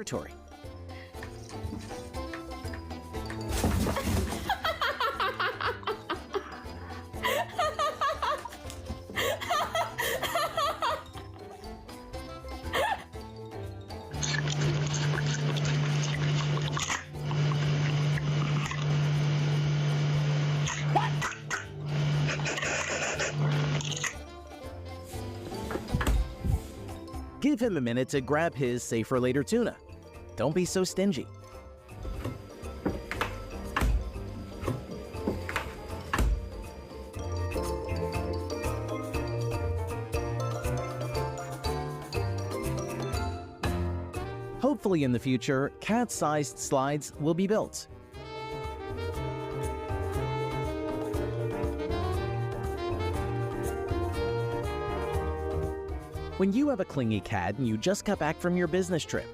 territory. Give him a minute to grab his save-for-later tuna. Don't be so stingy. Hopefully in the future, cat-sized slides will be built. When you have a clingy cat and you just got back from your business trip,